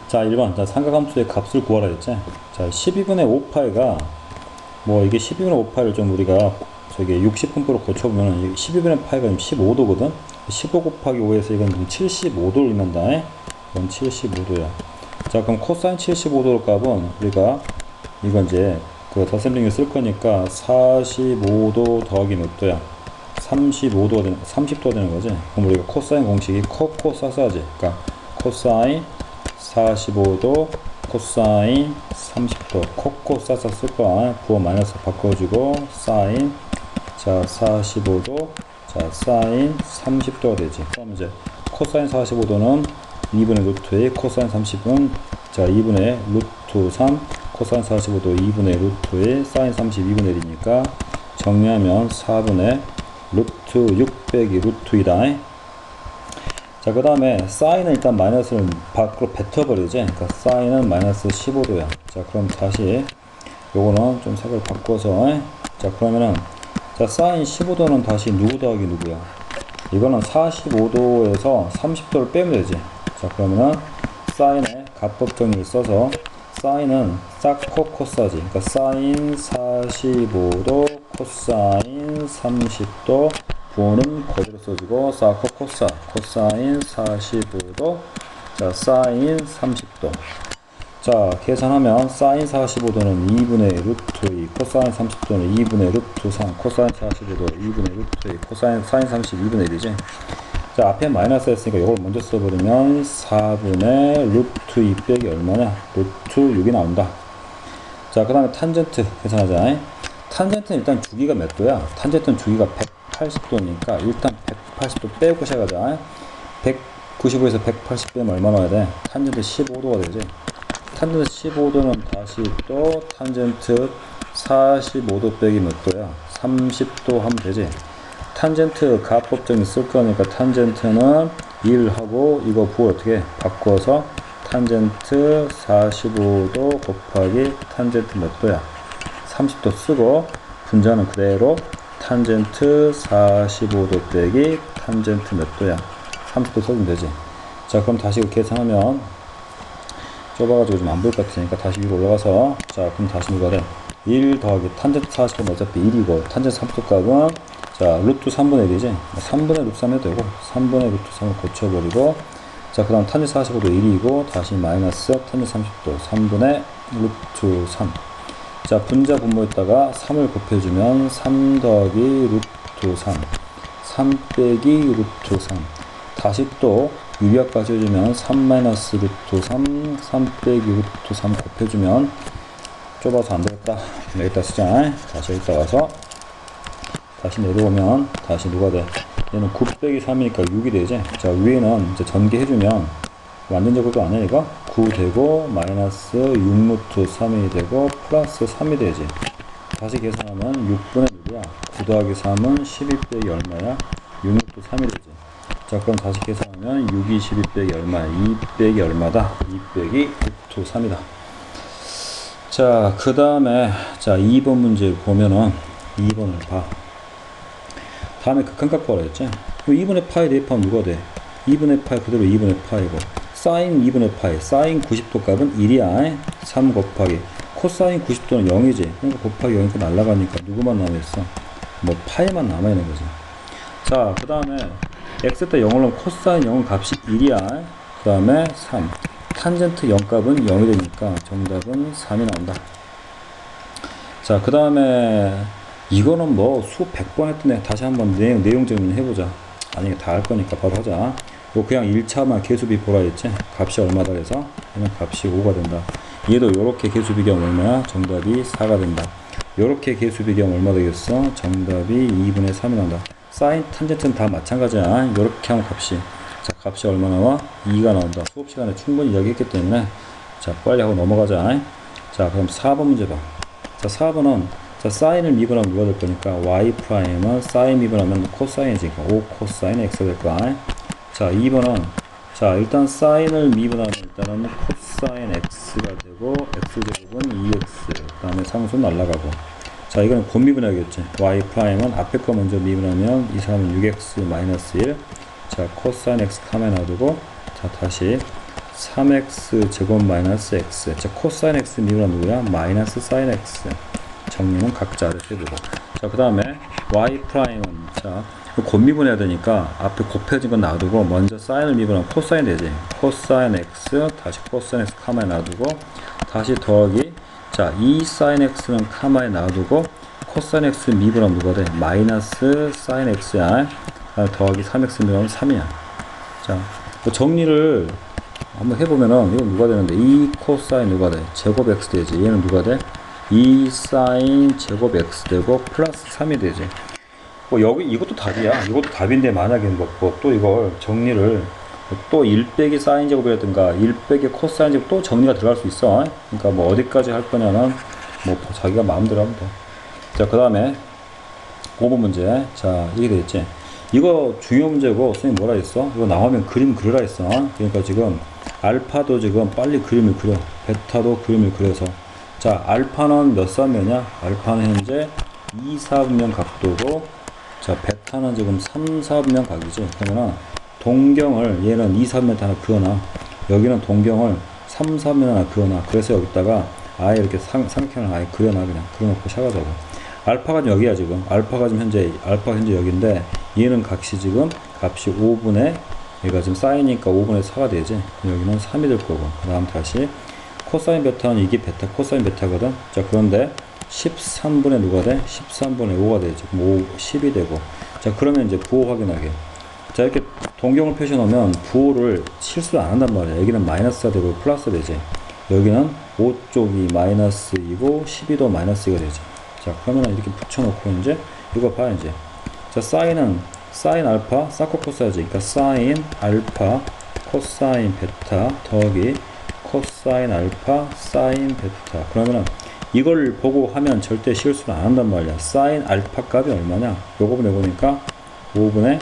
자, 1번. 자, 삼각함수의 값을 구하라 했지. 자, 12분의 5파이가, 뭐, 이게 12분의 5파이를 좀 우리가, 저기 60분포로 고쳐보면, 12분의 파이가 15도거든? 15 곱하기 5에서 이건 좀 75도를 넣는다. 이건 75도야. 자, 그럼 코사인 75도 값은 우리가, 이건 이제, 그 더셈링을 쓸 거니까, 45도 더하기 몇 도야? 35도가 되는, 30도가 되는 거지. 그럼 우리가 코사인 공식이 코코 써야지. 그러니까, 코사인 45도 코사인 30도 코코 싸서 쓸 거야. 부호 마이너스 바꿔주고 사인 자 45도 자 사인 30도가 되지. 그럼 이제 코사인 45도는 2분의 루트 1 코사인 30은 자 2분의 루트 3 코사인 45도 2분의 루트 1 사인 30 2분의 1이니까 정리하면 4분의 루트 6 빼기 루트 2다. 자, 그 다음에 사인은 일단 마이너스를 밖으로 뱉어버리지. 그러니까 사인은 마이너스 15도야. 자, 그럼 다시 요거는 좀 색을 바꿔서 자, 그러면은 자, 사인 15도는 다시 누구 더하기 누구야? 이거는 45도에서 30도를 빼면 되지. 자, 그러면은 사인의 값법 정리를 써서 사인은 싹 코사지. 그러니까 사인 45도 코사인 30도 부호는 그대로 써주고 사코 코사 코사인 45도 자 사인 30도 자 계산하면 사인 45도는 2분의 루트 2 코사인 30도는 2분의 루트 3 코사인 45도 2분의 루트 2 코사인 사인 30 2분의 1이지. 자 앞에 마이너스 했으니까 이걸 먼저 써버리면 4분의 루트 2 빼기 얼마냐 루트 6이 나온다. 자 그 다음에 탄젠트 계산하자. 탄젠트는 일단 주기가 몇 도야? 탄젠트는 주기가 180도니까 일단 180도 빼고 시작하자. 195에서 180 빼면 얼마 나와야 돼? 탄젠트 15도가 되지. 탄젠트 15도는 다시 또 탄젠트 45도 빼기 몇 도야? 30도 하면 되지. 탄젠트 가법정이 쓸 거니까 탄젠트는 1하고 이거 부호 어떻게 바꿔서 탄젠트 45도 곱하기 탄젠트 몇 도야? 30도 쓰고 분자는 그대로 탄젠트 45도 빼기 탄젠트 몇 도야? 30도 써주면 되지. 자 그럼 다시 계산하면 좁아가지고 좀 안 보일 것 같으니까 다시 위로 올라가서 자 그럼 다시 누가 돼? 1 더하기 탄젠트 45는 어차피 1이고 탄젠트 30도 값은 자 루트 3분의 1이지. 3분의 루트 3 해도 되고 3분의 루트 3을 고쳐버리고 자 그 다음 탄젠트 45도 1이고 다시 마이너스 탄젠트 30도 3분의 루트 3 자 분자 분모에다가 3을 곱해주면 3 더하기 루트 3 3 빼기 루트 3 다시 또 유리화까지 해주면 3 마이너스 루트 3 3 빼기 루트 3 곱해주면 좁아서 안되겠다. 여기다 쓰자. 다시 여기다 와서 다시 내려오면 다시 누가 돼? 얘는 9 빼기 3이니까 6이 되지. 자 위에는 이제 전개해주면 완전적으로 아니야 이거? 9 되고 마이너스 6 루트 3이 되고 플러스 3이 되지. 다시 계산하면 6분의 6이야 9 더하기 3은 12 빼기 얼마야? 6 루트 3이 되지. 자 그럼 다시 계산하면 6이 12 빼기 얼마야? 2 빼기 얼마다? 2 빼기 루트 3이다. 자 그 다음에 자 2번 문제 보면은 2번을 봐. 다음에 극한값 구하라 했지? 2분의 파이 대입하면 누가 돼? 2분의 파이 그대로 2분의 파이고 사인 2분의 파이 사인 90도 값은 1이야 3 곱하기 코사인 90도는 0이지 그러니까 곱하기 0이니까 날라가니까 누구만 남아있어? 뭐 파이만 남아있는 거지. 자 그 다음에 x때 0을 넣으면 코사인 0은 값이 1이야 그 다음에 3 탄젠트 0 값은 0이 되니까 정답은 3이 나온다. 자 그 다음에 이거는 뭐 수백 번 했던 애 다시 한번 내용 정리 해보자. 아니 다 할 거니까 바로 하자. 요 그냥 1차만 계수비 보라 했지. 값이 얼마다 해서 그냥 값이 5가 된다. 얘도 요렇게 계수비 겸 얼마야? 정답이 4가 된다. 요렇게 계수비 겸 얼마 되겠어? 정답이 2분의 3이 나온다. 사인 탄젠트는 다 마찬가지야. 요렇게 하면 값이 자 값이 얼마 나와? 2가 나온다. 수업 시간에 충분히 이야기했기 때문에 자 빨리 하고 넘어가자. 자 그럼 4번 문제 봐. 자 4번은 자 사인을 미분하면 누가 될 거니까 y 프라임은 사인 미분하면 코사인이지. 5 코사인 x가 될 거야. 자 2번은 자 일단 사인을 미분하면 일단은 코사인 x가 되고 x제곱은 2x 그 다음에 상수 날라가고 자 이거는 곧 미분해야겠지. y 프라임은 앞에 거 먼저 미분하면 이 사람은 6x 마이너스 1 자 코사인 x 카메라 놔두고 자 다시 3x 제곱 마이너스 x. 자, 코사인 x 미분은 누구야? 마이너스 사인 x. 정리는 각자 아래서 해두고. 자, 그 다음에 y 프라임은, 자, 곱미분해야 되니까 앞에 곱해진 건 놔두고 먼저 사인을 미분하면 코사인 되지. 코사인 x 다시 코사인 x 카마에 놔두고 다시 더하기. 자, 이 사인 x는 카마에 놔두고 코사인 x 미분하면 누가 돼? 마이너스 사인 x야. 더하기 3x 미분하면 3이야. 자, 정리를 한번 해보면은 이건 누가 되는데 2 코사인 누가 돼? 제곱 x 되지. 얘는 누가 돼? 2 사인 제곱 x 되고 플러스 3이 되지. 뭐 여기 이것도 답이야. 이것도 답인데 만약에 또 이걸 정리를 또 1 빼기 사인 제곱이라든가 1 빼기 코사인 제곱 또 정리가 들어갈 수 있어. 그러니까 뭐 어디까지 할 거냐는 뭐 자기가 마음대로 하면 돼. 자, 그 다음에 5번 문제. 자, 이게 되겠지. 이거 중요 문제고 선생님 뭐라 했어? 이거 나오면 그림 그리라 했어. 그러니까 지금 알파도 지금 빨리 그림을 그려. 베타도 그림을 그려서. 자, 알파는 몇 사분면이야? 알파는 현재 2, 4분면 각도고, 자, 베타는 지금 3, 4분면 각이지. 그러면은 동경을 얘는 2, 4분면 하나 그어놔. 여기는 동경을 3, 4분면 하나 그어놔. 그래서 여기다가 아예 이렇게 삼각형을 아예 그려놔. 그냥 그려놓고 샤가자고. 알파가 지금 여기야. 지금 알파가 지금 현재 여기인데 얘는 값이 지금 값이 5분의 얘가 지금 사인이니까 5분의 4가 되지. 여기는 3이 될 거고. 그 다음 다시 코사인 베타는 이게 베타 코사인 베타거든. 자, 그런데 13분의 누가 돼? 13분의 5가 되지. 10이 되고. 자, 그러면 이제 부호 확인하게. 자, 이렇게 동경을 표시 놓으면 부호를 실수를 안 한단 말이야. 여기는 마이너스가 되고 플러스 되지. 여기는 5쪽이 마이너스 2고 12도 마이너스 2가 되지. 자, 그러면 이렇게 붙여놓고 이제 이거 봐 이제. 자, 사인은 사인 알파 사코코사이지. 그러니까 사인 알파 코사인 베타 더하기 코사인 알파 사인 베타. 그러면은 이걸 보고 하면 절대 실수를 안 한단 말이야. 사인 알파 값이 얼마냐? 요거 내보니까 5분의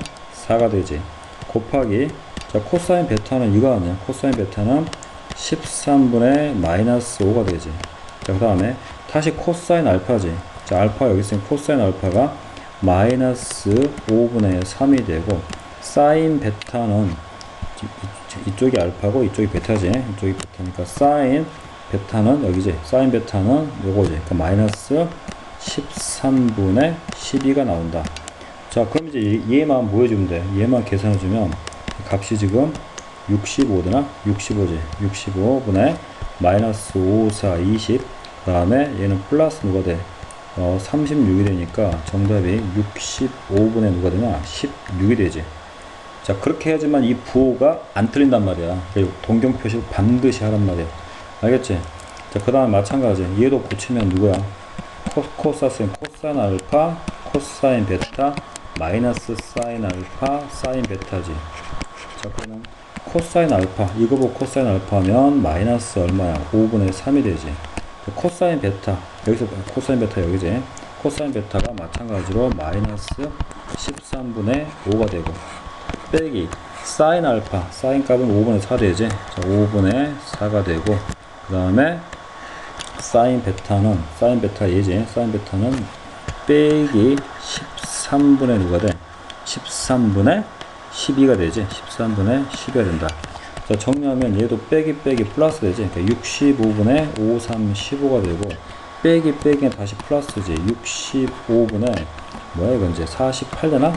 4가 되지. 곱하기. 자, 코사인 베타는 이거 아니야. 코사인 베타는 13분의 마이너스 5가 되지. 자, 그 다음에 다시 코사인 알파지. 자, 알파 여기 있으면 코사인 알파가 마이너스 5분의 3이 되고, 사인 베타는 이쪽이 알파고 이쪽이 베타지. 이쪽이 베타니까 사인 베타는 여기지. 사인 베타는 요거지. 그러니까 마이너스 13분의 12가 나온다. 자, 그럼 이제 얘만 뭐 해주면 돼? 얘만 계산해주면 값이 지금 65되나? 65지. 65분의 마이너스 5, 4, 20. 그 다음에 얘는 플러스 누가 돼? 36이 되니까 정답이 65분의 누가 되냐? 16이 되지. 자, 그렇게 해야지만 이 부호가 안 틀린단 말이야. 동경 표시를 반드시 하란 말이야. 알겠지? 자, 그 다음에 마찬가지. 얘도 고치면 누구야? 코사인 알파, 코사인 베타, 마이너스 사인 알파, 사인 베타지. 자, 그러면 코사인 알파, 이거 보고 코사인 알파면 마이너스 얼마야? 5분의 3이 되지. 코사인 베타, 여기서 코사인 베타 여기지. 코사인 베타가 마찬가지로 마이너스 13분의 5가 되고, 빼기 사인 알파, 사인 값은 5분의 4 되지. 자, 5분의 4가 되고, 그 다음에 사인 베타는, 사인 베타 얘지. 사인 베타는 빼기 13분의 누가 돼? 13분의 12가 되지. 13분의 12가 된다. 자, 정리하면 얘도 빼기 플러스 되지. 그러니까 65분의 5, 3, 15가 되고, 빼기는 다시 플러스지. 65분의 뭐야 이건 이제 48 되나?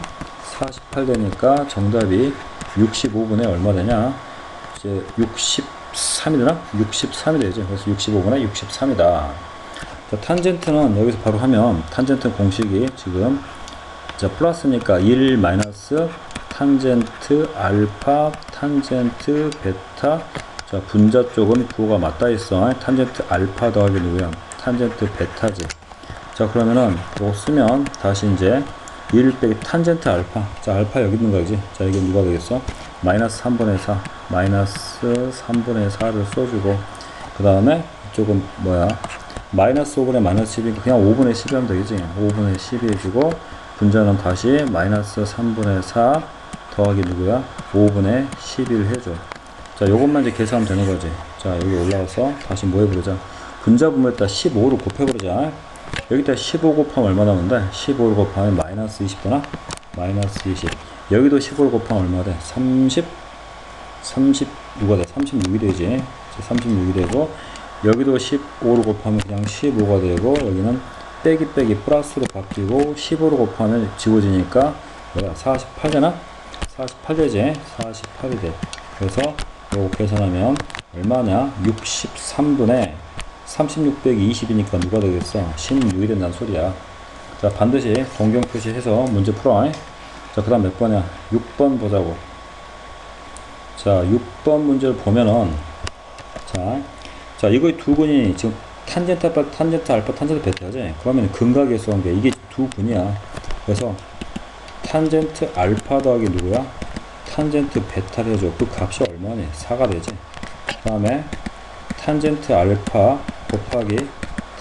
48 되니까 정답이 65분의 얼마 되냐? 이제 63이 되나? 63이 되죠. 그래서 65분의 63이다. 자, 탄젠트는 여기서 바로 하면 탄젠트 공식이 지금 자, 플러스니까 1 마이너스 탄젠트 알파 탄젠트 베타. 자, 분자 쪽은 부호가 맞닿아 있어. 탄젠트 알파 더하기 누구야? 탄젠트 베타지. 자, 그러면은 이거 쓰면 다시 이제 1 빼기 탄젠트 알파. 자, 알파 여기 있는 거지. 자, 이게 누가 되겠어? 마이너스 3분의 4 마이너스 3분의 4를 써주고, 그 다음에 이쪽은 뭐야? 마이너스 5분의 마이너스 10이니까 그냥 5분의 10이 하면 되겠지. 5분의 10이 해주고, 분자는 다시 마이너스 3분의 4 더하기 누구야? 5분의 11 해줘. 자, 요것만 이제 계산하면 되는 거지. 자, 여기 올라와서 다시 뭐 해보자. 분자 분모에다 15를 곱해버리자. 여기다 15 곱하면 얼마 나오는데? 15를 곱하면 마이너스 20 되나? 마이너스 20. 여기도 15를 곱하면 얼마 돼? 30 누가 돼? 36이 되지. 36이 되고, 여기도 15로 곱하면 그냥 15가 되고, 여기는 빼기 플러스로 바뀌고, 15로 곱하면 지워지니까 뭐야? 48되나? 48 되지. 48이 돼. 그래서 요거 계산하면 얼마냐? 63분의 36 빼기 20이니까 누가 되겠어? 16이 된다는 소리야. 자, 반드시 동경 표시해서 문제 풀어. 자, 그 다음 몇 번이야? 6번 보자고. 자, 6번 문제를 보면은, 자, 이거의 두 근이 지금 탄젠트 알파, 탄젠트 베타지? 그러면 근각에 쏘는 게 이게 두 근이야. 그래서 탄젠트 알파 더하기 누구야? 탄젠트 베타를 해줘. 그 값이 얼마니? 4가 되지. 그 다음에 탄젠트 알파 곱하기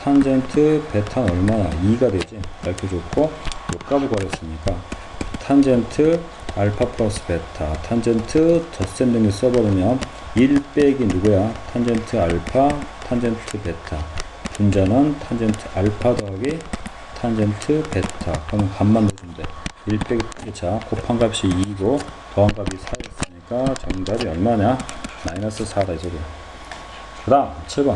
탄젠트 베타는 얼마나? 2가 되지. 이렇게 줬고, 요 값을 구하랬으니까 탄젠트 알파 플러스 베타, 탄젠트 덧셈 등을 써버리면 1 빼기 누구야? 탄젠트 알파, 탄젠트 베타. 분자는 탄젠트 알파 더하기 탄젠트 베타. 그러면 값만 넣어주면 돼. 1 빼기, 자, 곱한 값이 2고 더한 값이 4였으니까 정답이 얼마냐? 마이너스 4다 이 소리야. 그 다음 7번.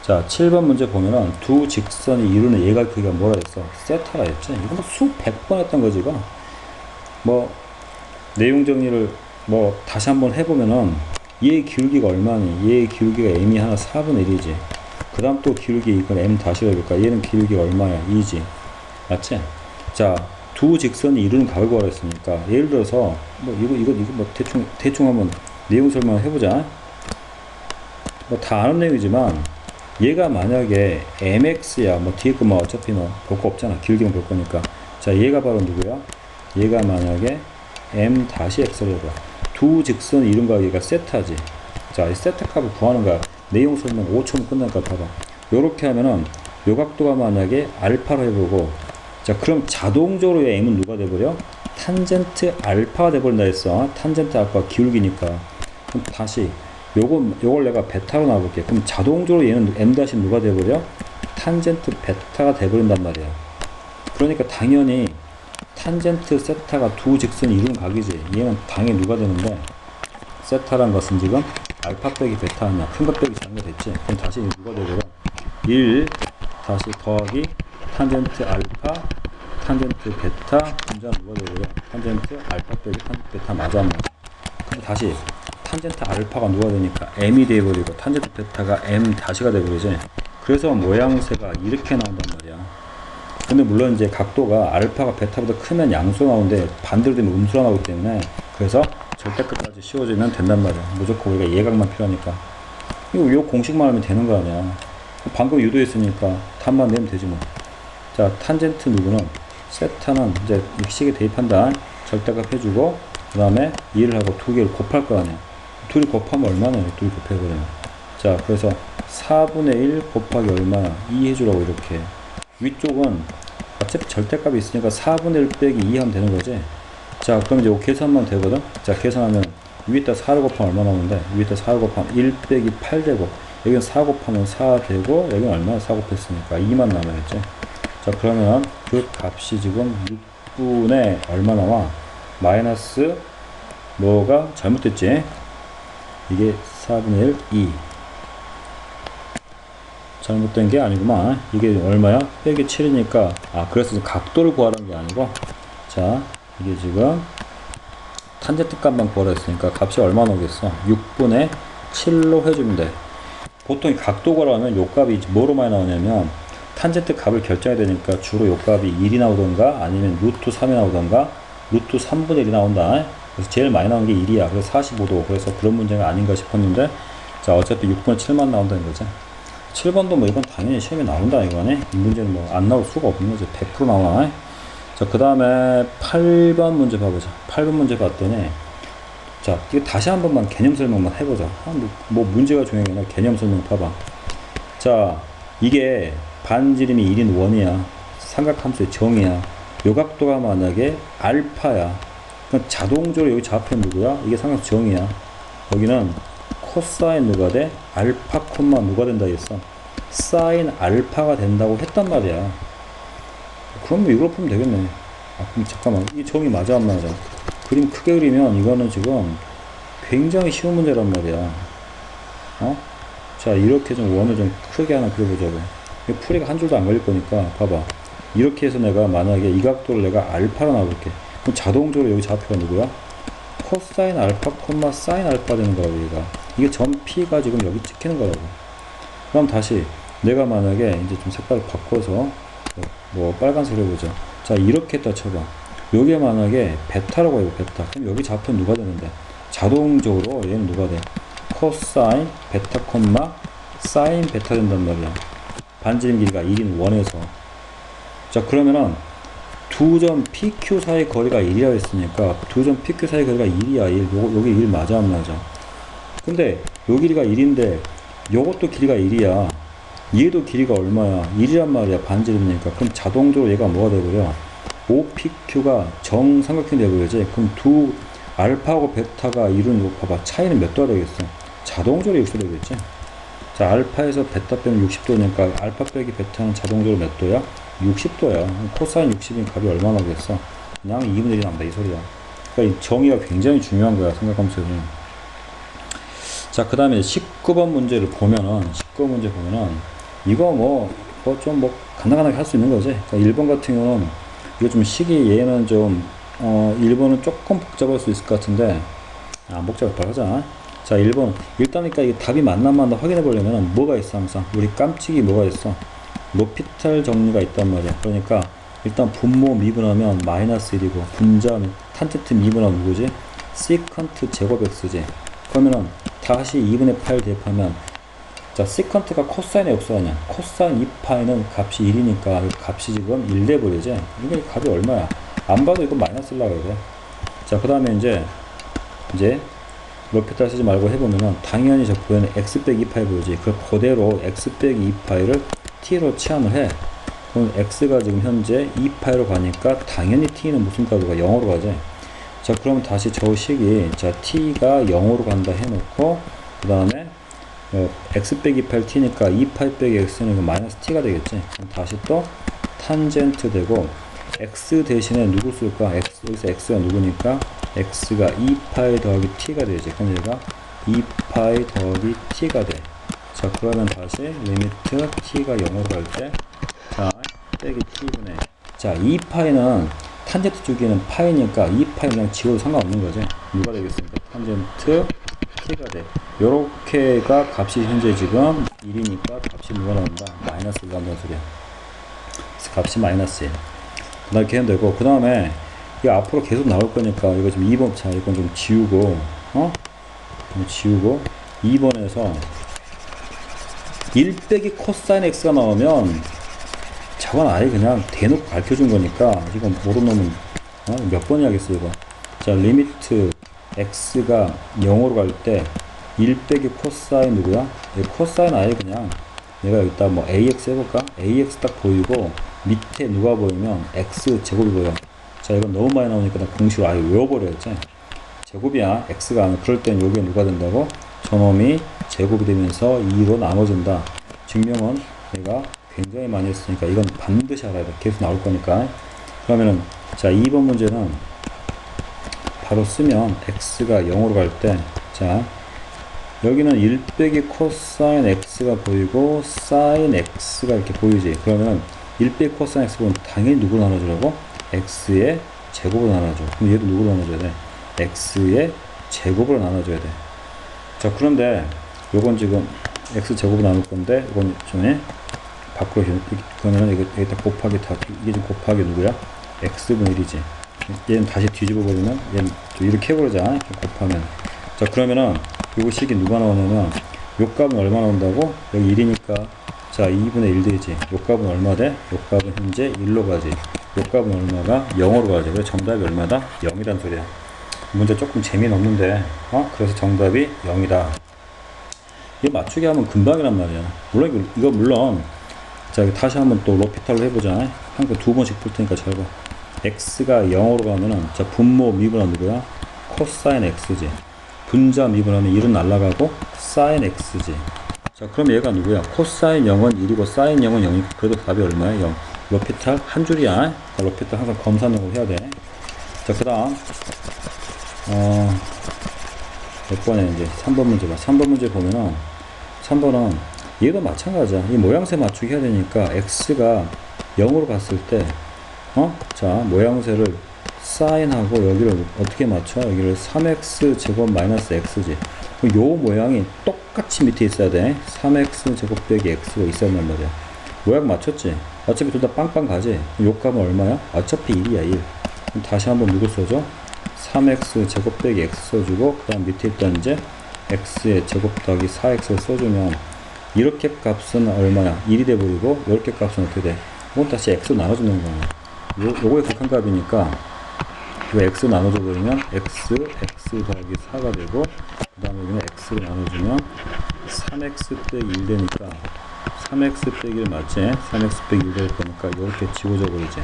자, 7번 문제 보면은 두 직선이 이루는 예각 크기가 뭐라 했어? 세타라 했지. 이거 뭐 수백 번 했던 거지 이거. 뭐 내용 정리를 뭐 다시 한번 해보면은 얘의 기울기가 얼마니? 얘의 기울기가 m이 하나 4분의 1이지. 그 다음 또 기울기 이건 m 다시 해볼까? 얘는 기울기가 얼마야? 2지. 맞지? 자, 두 직선이 이루는 각을 구하라 했으니까 예를 들어서 뭐 이거 뭐 대충 한번 내용 설명을 해보자. 뭐 다 아는 내용이지만 얘가 만약에 mx야, 뭐 뒤에 거 뭐 어차피 뭐 볼 거 없잖아. 길게만 볼 거니까. 자, 얘가 바로 누구야? 얘가 만약에 m 다시 x를 해봐. 두 직선이 이룬 거 얘가 세타지. 자, 이 세타 값을 구하는 거야. 내용 설명 5초면 끝나니까 봐봐. 요렇게 하면은 요 각도가 만약에 알파로 해보고, 자, 그럼 자동적으로 이 m은 누가 돼버려? 탄젠트 알파가 돼버린다 했어. 탄젠트 알파가 기울기니까. 그럼 다시 요걸 내가 베타로 놔볼게. 그럼 자동적으로 얘는 m 다시 누가 돼버려? 탄젠트 베타가 돼버린단 말이야. 그러니까 당연히 탄젠트 세타가 두 직선이 이룬 각이지. 얘는 당연히 누가 되는데, 세타란 것은 지금 알파 빼기 베타 아니야. 큰 것 빼기 작은 거 됐지. 그럼 다시 누가 되버려? 1 다시 더하기 탄젠트 알파 탄젠트 베타 분자는 누가 되버려? 탄젠트 알파 빼기 탄젠트 베타 맞아 안 맞아? 근데 다시 탄젠트 알파가 누가 되니까 m이 돼버리고 탄젠트 베타가 m 다시가 돼버리지. 그래서 모양새가 이렇게 나온단 말이야. 근데 물론 이제 각도가 알파가 베타보다 크면 양수가 나오는데 반대로 되면 음수가 나오기 때문에, 그래서 절대값까지 씌워주면 된단 말이야. 무조건 우리가 예각만 필요하니까. 요 공식만 하면 되는 거 아니야. 방금 유도했으니까 답만 내면 되지 뭐. 자, 탄젠트 누구는 세타는 이제 식에 대입한다. 절대값 해주고, 그 다음에 2를 하고 두 개를 곱할 거 아니야. 둘이 곱하면 얼마나? 둘이 곱해버리면. 자, 그래서 4분의 1 곱하기 얼마야? 2 해주라고 이렇게. 위쪽은 어차피 절대값이 있으니까 4분의 1 빼기 2 하면 되는 거지. 자, 그럼 이제 계산만 되거든? 자, 계산하면 위에다 4를 곱하면 얼마 나오는데? 위에다 4를 곱하면 1 빼기 8 되고, 여기는 4 곱하면 4 되고, 여기는 얼마나 4 곱했으니까 2만 남아야지. 자, 그러면 그 값이 지금 6분의 얼마 나와? 마이너스 뭐가 잘못됐지? 이게 4분의 1, 2. 잘못된 게 아니구만. 이게 얼마야? 빼기 7이니까. 아, 그래서 각도를 구하라는 게 아니고, 자, 이게 지금 탄젠트 값만 구하라 했으니까 값이 얼마 나오겠어? 6분의 7로 해주면 돼. 보통 이 각도 구하려면 요 값이 뭐로 많이 나오냐면, 탄젠트 값을 결정해야 되니까 주로 요 값이 1이 나오던가 아니면 루트 3이 나오던가 루트 3분의 1이 나온다. 그래서 제일 많이 나온 게 1이야. 그래서 45도. 그래서 그런 문제가 아닌가 싶었는데, 자, 어차피 6분의 7만 나온다는 거지. 7번도 뭐 이건 당연히 시험에 나온다 이거네. 이 문제는 뭐 안 나올 수가 없는 거지. 100% 나와. 자, 그 다음에 8번 문제 봐보자. 8번 문제 봤더니, 자, 이거 다시 한 번만 개념 설명만 해보자. 뭐 문제가 중요한 게 아니라 개념 설명 봐봐. 자, 이게 반지름이 1인 원이야. 삼각함수의 정이야. 요 각도가 만약에 알파야. 그럼 자동적으로 여기 좌표 누구야? 이게 삼각함수 정이야. 여기는 코사인 누가 돼? 알파 콤마 누가 된다 했어? 사인 알파가 된다고 했단 말이야. 그러면 이걸 풀면 되겠네. 아, 그럼 잠깐만. 이 정이 맞아 안 맞아? 그림 크게 그리면 이거는 지금 굉장히 쉬운 문제란 말이야. 어? 자, 이렇게 좀 원을 좀 크게 하나 그려보자고. 풀이가 한 줄도 안 걸릴 거니까 봐봐. 이렇게 해서 내가 만약에 이 각도를 내가 알파로 놔볼게. 그럼 자동적으로 여기 좌표가 누구야? 코사인 알파 콤마 사인 알파 되는 거라고. 얘가 이게 점 P가 지금 여기 찍히는 거라고. 그럼 다시 내가 만약에 이제 좀 색깔을 바꿔서 뭐 빨간색으로 해보자. 자, 이렇게 했다 쳐봐. 요게 만약에 베타라고 해요. 베타. 그럼 여기 좌표는 누가 되는데? 자동적으로 얘는 누가 돼? 코사인 베타 콤마 사인 베타 된단 말이야. 반지름 길이가 1인 원에서. 자, 그러면은 두 점 PQ 사이 거리가 1이라 했으니까 두 점 PQ 사이 거리가 1이야. 1. 요게 1 맞아 안 맞아? 근데 요 길이가 1인데 요것도 길이가 1이야. 얘도 길이가 얼마야? 1이란 말이야. 반지름이니까. 그럼 자동적으로 얘가 뭐가 돼버려? OPQ가 정삼각형이 돼버리지. 그럼 두 알파하고 베타가 이룬 거 봐봐. 차이는 몇 도가 되겠어? 자동적으로 60도 되겠지? 자, 알파에서 베타 빼면 60도니까 알파 빼기 베타는 자동적으로 몇 도야? 60도야. 코사인 60인 값이 얼마나 나겠어? 그냥 2분의 1이 나온다 이 소리야. 그러니까 이 정의가 굉장히 중요한 거야. 삼각함수는. 자, 그 다음에 19번 문제를 보면은 19번 문제 보면은 이거 좀 간단하게 할 수 있는 거지. 자, 1번 같은 경우는 이거 좀 식이 얘는 좀 1번은 조금 복잡할 수 있을 것 같은데 안 복잡하다 하자. 자, 1번 일단니까 이게 답이 맞나 안 맞나 확인해 보려면 뭐가 있어? 항상 우리 깜찍이 뭐가 있어? 로피탈 정리가 있단 말이야. 그러니까 일단 분모 미분하면 마이너스 1이고 분자 탄젠트 미분하면 누구지? 시컨트 제곱 x지. 그러면은 다시 2분의 8 대입하면 자, 시컨트가 코사인의 역수 아니야. 코사인 2파이는 값이 1이니까 값이 지금 1 돼버리지. 이게 값이 얼마야? 안 봐도 이거 마이너스 1 나가야 돼. 자, 그 다음에 이제 로피탈 쓰지 말고 해보면은 당연히 저 보이는 x 빼기 2파이 보이지. 그대로 x 빼기 2파이를 t로 치환을 해. 그럼 x가 지금 현재 2파이로 가니까 당연히 t는 무슨 값으로 가? 0으로 가지. 자, 그럼 다시 저 식이 자 t가 0으로 간다 해놓고 그 다음에 x 빼기 8 t니까 2파이 빼기 x는 마이너스 t가 되겠지. 그럼 다시 또 탄젠트 되고 x 대신에 누구 쓸까? 여기서 x가 누구니까 x가 2파이 더하기 t가 되지. 그럼 얘가 2파이 더하기 t가 돼. 자, 그러면 다시 리미트 t가 0으로 갈 때 자, 빼기 t분의 자, 2파이는 탄젠트 주기는 파이니까 2파이 그냥 지워도 상관없는 거지. 누가 되겠습니까? 탄젠트 t가 돼. 요렇게가 값이 현재 지금 1이니까 값이 누가 나온다? 마이너스 1 나온다는 소리야. 그래서 값이 마이너스 1. 이렇게 하면 되고, 그 다음에 이게 앞으로 계속 나올 거니까 이거 지금 2번 차 이건 좀 지우고 지우고 2번에서 1 빼기 코사인 x가 나오면 저건 아예 그냥 대놓고 가르쳐준 거니까 이건 모르는 놈은 몇 번이 하겠어 이거. 자, 리미트 x가 0으로 갈 때 1 빼기 코사인 누구야? 코사인 아예 그냥 내가 여기다 뭐 ax 해볼까? ax 딱 보이고 밑에 누가 보이면 x 제곱이 보여. 자, 이건 너무 많이 나오니까 나 공식으로 아예 외워버려야지. 제곱이야. x가 안 그럴 땐 요게 누가 된다고? 저놈이 제곱이 되면서 2로 나눠진다. 증명은 내가 굉장히 많이 했으니까 이건 반드시 알아야 돼. 계속 나올 거니까. 그러면은 자, 2번 문제는 바로 쓰면 x가 0으로 갈 때 자, 여기는 1 빼기 코사인 x가 보이고 사인 x가 이렇게 보이지. 그러면 1 빼기 코사인 x 보면 당연히 누구로 나눠주라고? x의 제곱으로 나눠줘. 그럼 얘도 누구로 나눠줘야 돼? x의 제곱으로 나눠줘야 돼. 자, 그런데 요건 지금 x 제곱으로 나눌 건데 이건 전에 밖으로 그러면은 이거 여기다 곱하기 다 이게 지금 곱하기 누구야? x분의 1이지. 얘는 다시 뒤집어 버리면 얘는 또 이렇게 해버리자. 이렇게 곱하면 자, 그러면은 요거 식이 누가 나오냐면 요 값은 얼마 나온다고? 여기 1이니까 자, 2분의 1 되지. 요 값은 얼마 돼? 요 값은 현재 1로 가지. 요 값은 얼마가? 0으로 가지. 그래서 정답이 얼마다? 0이란 소리야. 문제 조금 재미는 없는데 그래서 정답이 0이다. 이거 맞추기 하면 금방이란 말이야. 물론 이거 물론 자, 다시 한번 또 로피탈로 해보자. 한 거 두 번씩 풀 테니까 잘 봐. x가 0으로 가면은 자, 분모 미분은 누구야? 코사인 x지. 분자 미분하면 1은 날라가고 사인 x지. 자, 그럼 얘가 누구야? 코사인 0은 1이고 사인 0은 0이고 그래도 답이 얼마야? 0. 로피탈 한 줄이야. 로피탈 항상 검사용으로 해야 돼. 자, 그 다음 몇 번에 이제 3번 문제 봐. 3번 문제 보면은 3번은 얘도 마찬가지야. 이 모양새 맞추기 해야 되니까 x가 0으로 갔을 때 자 모양새를 사인하고 여기를 어떻게 맞춰? 여기를 3x 제곱 마이너스 x지. 요 모양이 똑같이 밑에 있어야 돼. 3x 제곱 빼기 x가 있어야 한단 말이야. 모양 맞췄지? 어차피 둘 다 빵빵 가지? 요 값은 얼마야? 어차피 1이야 1. 그럼 다시 한번 누구 써줘? 3x 제곱 빼기 x 써주고 그 다음 밑에 있던 이제 x의 제곱 더하기 4x를 써주면 이렇게 값은 얼마야? 1이 돼버리고 이렇게 값은 어떻게 돼? 이건 다시 x로 나눠주는 거야. 요거의 극한값이니까 이거 x 나눠줘 버리면 x 더하기 4가 되고 그 다음에 여기는 x로 나눠주면 3x 빼기 1 되니까 3x 빼기 1 맞지? 3x 빼기 1 될 거니까 이렇게 지워져 버리지.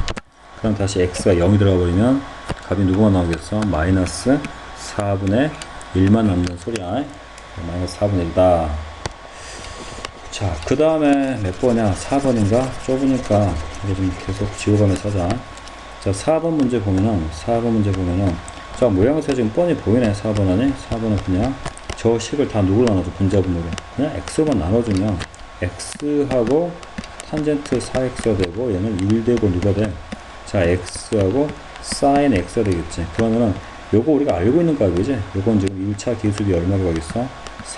그럼 다시 x가 0이 들어가 버리면 값이 누구만 나오겠어? 마이너스 4분의 1만 남는 소리야. 마이너스 4분의 1이다. 자, 그 다음에 몇 번이야? 4번인가? 좁으니까 이거 좀 계속 지워가면서 하자. 자, 4번 문제 보면은 자, 모양새 지금 뻔히 보이네. 4번은 4번은 그냥 저 식을 다 누구로 나눠줘? 분자분모로. 그냥 x만 나눠주면 x하고 탄젠트 4x가 되고 얘는 1 되고 누가 돼? 자, x하고 sin x가 되겠지. 그러면은 요거 우리가 알고 있는 값이지. 요건 지금 1차 기수비 얼마로 가겠어?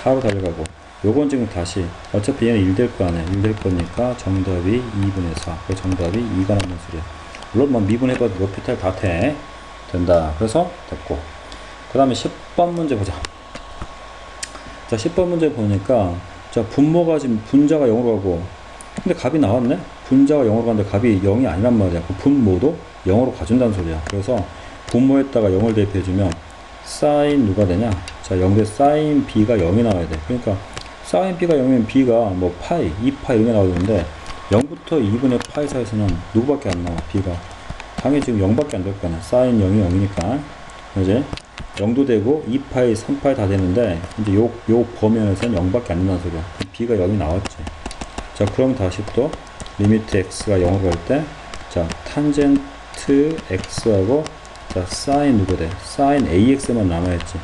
4로 달려가고 요건 지금 다시 어차피 얘는 1 될 거 아니야. 1 될 거니까 정답이 2분의 4. 그 정답이 2가 남는 소리야. 물론 뭐 미분해봐도 몇 피탈 다 돼. 된다. 그래서 됐고. 그 다음에 10번 문제 보자. 자, 10번 문제 보니까 자, 분모가 지금 분자가 0으로 가고 근데 값이 나왔네? 분자가 0으로 가는데 값이 0이 아니란 말이야. 그 분모도 0으로 가준다는 소리야. 그래서 분모에다가 0을 대입해주면 사인 누가 되냐? 자, 0대 사인 b가 0이 나와야 돼. 그러니까 사인 b가 0이면 b가 뭐 파이, 2파이 이런 게 나오는데 0부터 2분의 파이 사이에서는 누구밖에 안 나와? b가 당연히 지금 0밖에 안 될 거야. 사인 0이 0이니까 이제 0도 되고 2파이, 3파이 다 되는데 이제 요 범위에서는 0밖에 안 된다는 소리야. b가 0이 나왔지. 자, 그럼 다시 또 리미트 x가 0으로 갈 때 자, 탄젠트 x하고 자, 사인 누구 돼? 사인 ax만 남아있지.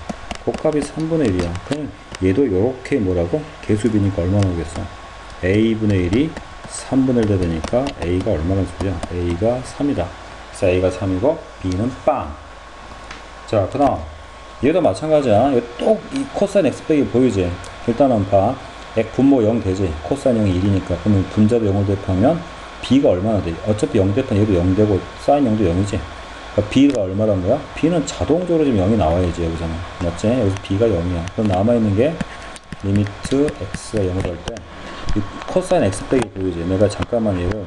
그 값이 3분의 1이야. 그럼 얘도 요렇게 뭐라고? 개수비니까 얼마 나오겠어? a분의 1이 3분의 1 되니까 a가 얼마나 소리야? a가 3이다. 그래서 a가 3이고 b는 빵. 자, 그 다음 얘도 마찬가지야. 또 이 코사인 x 빼기 보이지? 일단은 봐. 분모 0 되지? 코사인 0이 1이니까. 그러면 분자도 0을 대입하면 b가 얼마나 돼? 어차피 0 대입하면 얘도 0 되고 사인 0도 0이지? 그러니까 b가 얼마란 거야? b는 자동적으로 지금 0이 나와야지 여기서는. 맞지? 여기서 b가 0이야. 그럼 남아있는 게 리미트 x가 0으로 할 때 이 코사인 x 빼기 보이지? 내가 잠깐만 얘를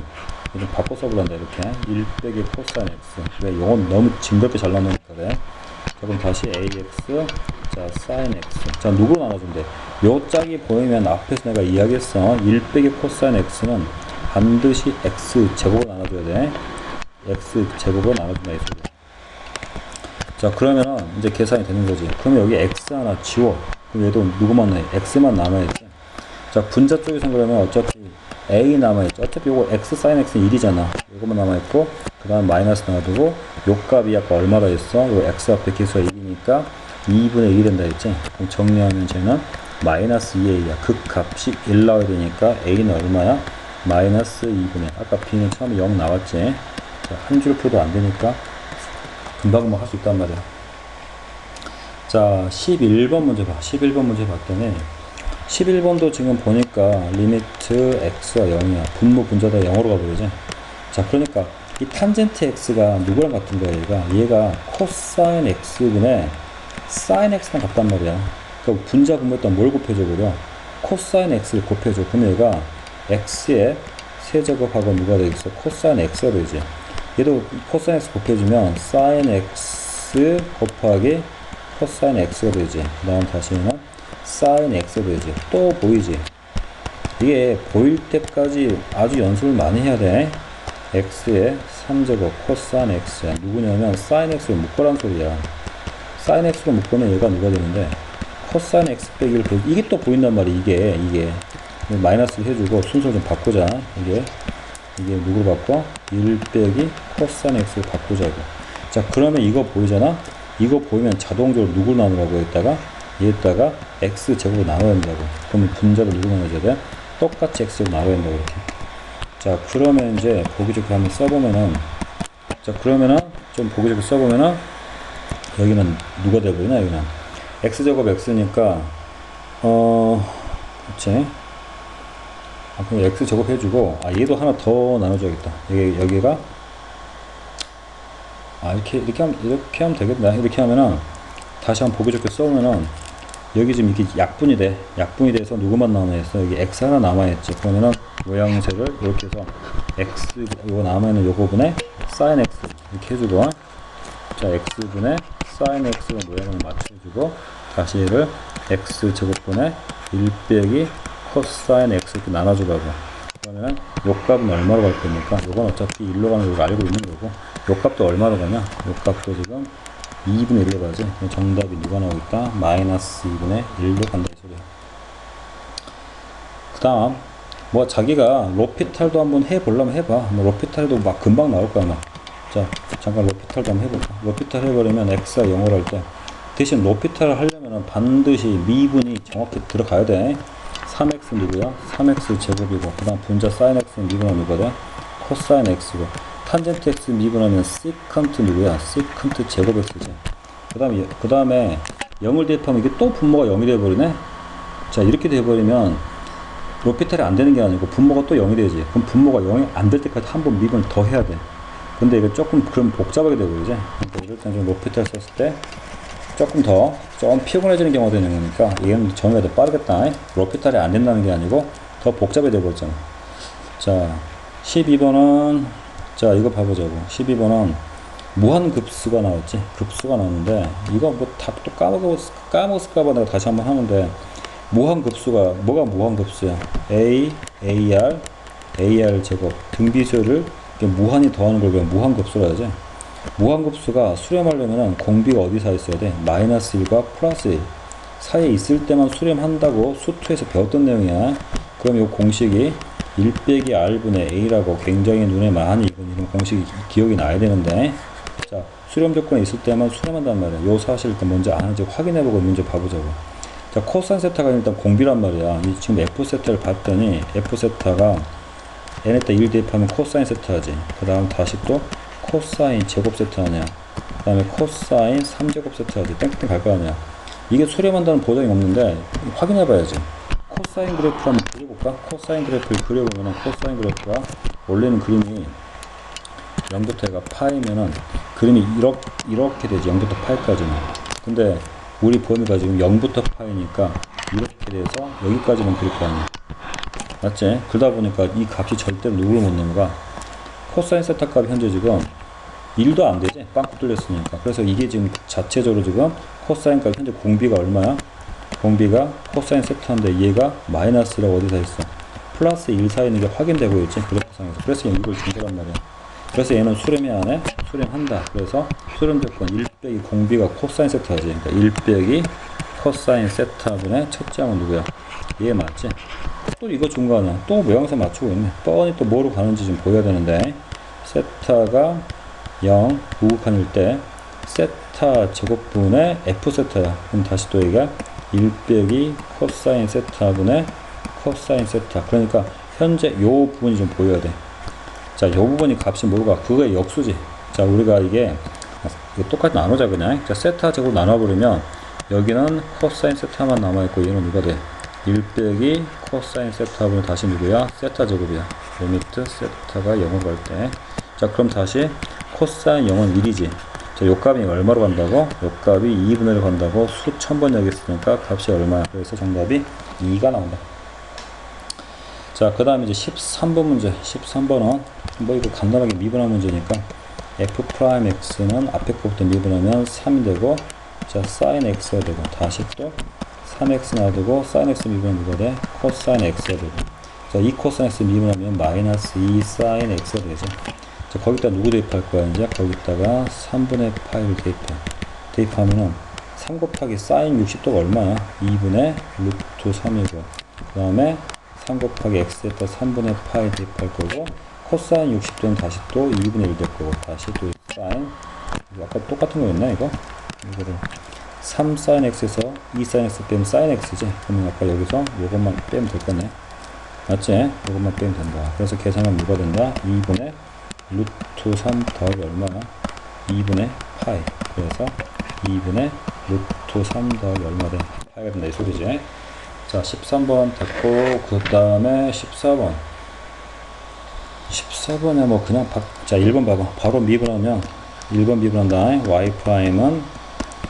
좀 바꿔 써보란다. 이렇게 1 빼기 코사인 x. 왜? 이건 너무 징그럽게 잘 나누니까 그래. 자, 그럼 다시 ax 자 sin x. 자, 누구로 나눠준대? 요 짝이 보이면 앞에서 내가 이야기했어. 1 빼기 코사인 x는 반드시 x 제곱으로 나눠줘야 돼. x 제곱으로 나눠준다 이 소리야. 자, 그러면은 이제 계산이 되는 거지. 그러면 여기 x 하나 지워. 그럼 얘도 누구만 남아? x만 남아야지. 자, 분자 쪽에서는 그러면 어차피 a 남아있죠. 어차피 요거 x sin x는 1이잖아. 요거만 남아있고 그 다음 마이너스 놔두고 요 값이 아까 얼마라 했어? 요 x 앞에 계수가 1이니까 2분의 1이 된다 했지. 그럼 정리하면 쟤는 마이너스 2a야. 그 값이 1 나와야 되니까 a는 얼마야? 마이너스 2분의 아까 b는 처음에 0 나왔지. 한 줄 표도 안 되니까 금방 뭐 할 수 있단 말이야. 자, 11번 문제 봐. 11번 문제 봤더니 11번도 지금 보니까 리미트 x가 0이야. 분모 분자다 0으로 가버리지. 자, 그러니까 이 탄젠트 x가 누구랑 같은 거야? 얘가 코사인 x분의 사인 x랑 같단 말이야. 그러니까 분자 분모에다 뭘 곱해줘 버려? 코사인 x를 곱해줘. 그러면 얘가 x의 세제곱하고 누가 되겠어? 코사인 x가 되지. 얘도 코사인 x 곱해주면 사인 x 곱하기 코사인 x가 되지. 그 다음 다시는 사인 x가 되지. 또 보이지? 이게 보일 때까지 아주 연습을 많이 해야 돼. x의 3제곱 코사인 x야. 누구냐면 사인 x를 묶으란 소리야. 사인 x로 묶으면 얘가 누가 되는데 코사인 x 빼기를 이게 또 보인단 말이야. 이게 마이너스를 해주고 순서를 좀 바꾸자. 이게 누구로 바꿔? 1 빼기 코사인 x를 바꾸자고. 자, 그러면 이거 보이잖아? 이거 보이면 자동적으로 누구를 나누라고 했다가 얘에다가 x제곱으로 나눠야 된다고. 그러면 분자를 누구 나눠줘야 돼? 똑같이 x제곱 나눠야 된다고 이렇게. 자 그러면 이제 보기 좋게 한번 써보면은, 자 그러면은 좀 보기 좋게 써보면은 여기는 누가 돼버리나? 여기는 x제곱 x니까 그치? 그럼 x제곱 해주고, 얘도 하나 더 나눠줘야겠다. 여기가 이렇게 하면 되겠다. 이렇게 하면은 다시 한번 보기 좋게 써보면은 여기 지금 이렇게 약분이 돼서 누구만 남아있어? 여기 x 하나 남아있지. 그러면은 모양새를 이렇게 해서 x 요거 남아있는 요거분에 sin x 이렇게 해주고, 자 x분에 sin x 모양을 맞춰주고, 다시 얘를 x 제곱분에 1 빼기 cosine x 이렇게 나눠주라고. 그러면은 요 값은 얼마로 갈 겁니까? 요건 어차피 1로 가는 걸 알고 있는 거고, 요 값도 얼마로 가냐? 요 값도 지금 2분의 1로 가지. 정답이 누가 나오고 있다? 마이너스 2분의 1로 간다 이 소리야. 그 다음 뭐 자기가 로피탈도 한번 해보려면 해봐. 뭐 로피탈도 막 금방 나올 거야. 자 잠깐 로피탈도 한번 해볼까? 로피탈 해버리면 x가 0으로 할 때, 대신 로피탈을 하려면 반드시 미분이 정확히 들어가야 돼. 3x 누구야? 3x 제곱이고, 그 다음 분자 sin x 미분하면 누가 돼? cosine x고, 탄젠트 x 미분하면 secant 누구야? secant 제곱 x지. 그 다음에 0을 대입하면 이게 또 분모가 0이 되어버리네? 자 이렇게 돼버리면 로피탈이 안 되는 게 아니고 분모가 또 0이 되지. 그럼 분모가 0이 안 될 때까지 한 번 미분을 더 해야 돼. 근데 이거 조금 그럼 복잡하게 되버리지. 그러니까 이럴 때는 좀 로피탈 썼을 때 조금 피곤해지는 경우가 되는 거니까 이건 정의가 더 빠르겠다. 로피탈이 안 된다는 게 아니고 더 복잡해 되버렸잖아. 자 12번은 자 이거 봐보자고. 12번은 무한급수가 나왔지. 급수가 나왔는데 이거 뭐 다 또 까먹었을까봐 내가 다시 한번 하는데, 무한급수가 뭐가 무한급수야? AR 제곱 등비수를 무한히 더하는 걸 그냥 무한급수라 하지. 무한급수가 수렴하려면 공비가 어디서 있어야 돼? 마이너스 1과 플러스 1 사이에 있을 때만 수렴한다고 수투에서 배웠던 내용이야. 그럼 이 공식이 1 빼기 r분의 a라고 굉장히 눈에 많이 익은 이런 공식이 기억이 나야 되는데, 자 수렴 조건이 있을 때만 수렴한단 말이야. 요 사실 일단 먼저 아는지 확인해보고 문제 봐보자고. 자 코사인 세타가 일단 공비란 말이야. 지금 f 세타를 봤더니 f 세타가 n에다 1 대입하면 코사인 세타지. 그 다음 다시 또 코사인 제곱 세타하냐, 그 다음에 코사인 3제곱 세타하지. 땡땡 갈 거 아니야. 이게 수렴한다는 보장이 없는데 확인해 봐야지. 코사인 그래프를 한번 그려볼까? 코사인 그래프를 그려보면 코사인 그래프가 원래는 그림이 0부터 해가 파이면은 그림이 이렇게 되지. 0부터 파이까지는. 근데 우리 범위가 지금 0부터 파이니까 이렇게 돼서 여기까지는 그릴 거 아니야. 맞지? 그러다 보니까 이 값이 절대로 누구를 못 넘어가? 코사인 세타 값이 현재 지금 1도 안 되지? 빵꾸 뚫렸으니까. 그래서 이게 지금 자체적으로 지금 코사인 값 현재 공비가 얼마야? 공비가 코사인 세타인데 얘가 마이너스라고 어디서 있어? 플러스 1 사이 있는 게 확인되고 있지? 그래프상에서. 그래서 이걸 준 거란 말이야. 그래서 얘는 수렴이 안 해? 수렴한다. 그래서 수렴 조건 1 빼기 공비가 코사인 세타지. 그러니까 1 빼기 코사인 세타분의 첫째 항은 누구야? 얘 맞지? 또 이거 준 거 아니야. 또 모양새 맞추고 있네. 뻔히 또 뭐로 가는지 좀 보여야 되는데, 세타가 0 우극한일 때 세타 제곱분의 f 세타야. 그럼 다시 또 얘가 1 빼기 코사인 세타분의 코사인 세타. 그러니까 현재 요 부분이 좀 보여야 돼. 자, 요 부분이 값이 뭐가? 그거의 역수지. 자, 우리가 이게 똑같이 나누자 그냥. 자, 세타 제곱 나눠버리면 여기는 코사인 세타만 남아있고 얘는 누가 돼? 1 빼기 코사인 세타분은 다시 누구야? 세타 제곱이야. 리미트 세타가 0으로 갈 때. 자, 그럼 다시 코사인 0은 1이지. 자, 요 값이 얼마로 간다고? 요 값이 2분의 1 간다고 수천 번 여기 있으니까 값이 얼마야? 그래서 정답이 2가 나온다. 자, 그 다음에 이제 13번 문제. 13번은 뭐 이거 간단하게 미분한 문제니까 f 프라임 x는 앞에 거부터 미분하면 3이 되고, 자, sin x가 되고, 다시 또 3x 놔두고 sin x 미분하면 누가 돼? cosine x가 되고, 자, 이 cosine x 미분하면 마이너스 2 sin x가 되죠. 자, 거기다 누구 대입할 거야? 이제 거기다가 3분의 파이를 대입하면은 3 곱하기 sin 60도가 얼마야? 2분의 루트 3이고, 그 다음에 3 곱하기 x에다 3분의 파이 대입할 거고, 코사인 60도는 다시 또 2분의 1 될 거고, 다시 또 sin, 아까 똑같은 거였나 이거? 이거를 3 sin x에서 2 sin x 빼면 sin x지. 그러면 아까 여기서 요것만 빼면 될 거네. 맞지? 요것만 빼면 된다. 그래서 계산하면 뭐가 된다? 2분의 루트 3 더하기 얼마야? 2분의 파이. 그래서 2분의 루트 3 더하기 얼마 돼? 파이가 된다 이 소리지. 자 13번 됐고 그 다음에 14번 14번에 뭐 그냥 자 1번 봐봐. 바로 미분하면 1번 미분한다. y 프라임은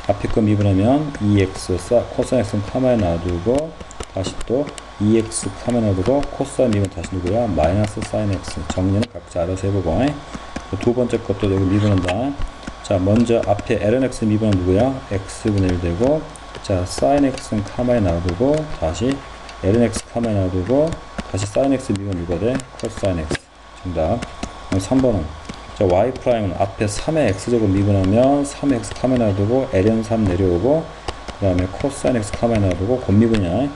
앞에 거 미분하면 2x 코사인 x는 카마에 놔두고 다시 또 2x 카마에 놔두고 코사인 미분 다시 누구야? 마이너스 사인 x. 정리는 각자 알아서 해보고 두 번째 것도 여기 미분한다. 자 먼저 앞에 lnx 미분은 누구야? x분의 1 되고 자 sin x는 카마에 놔두고 다시 lnx 카마에 놔두고 다시 sin x 미분 누가 돼? 코사인 x. 정답. 3번은 자 y 프라임은 앞에 3의 x제곱 미분하면 3의 x 카마에 놔두고 ln 3 내려오고 그 다음에 코사인 x 카마에 놔두고 곱미분이야.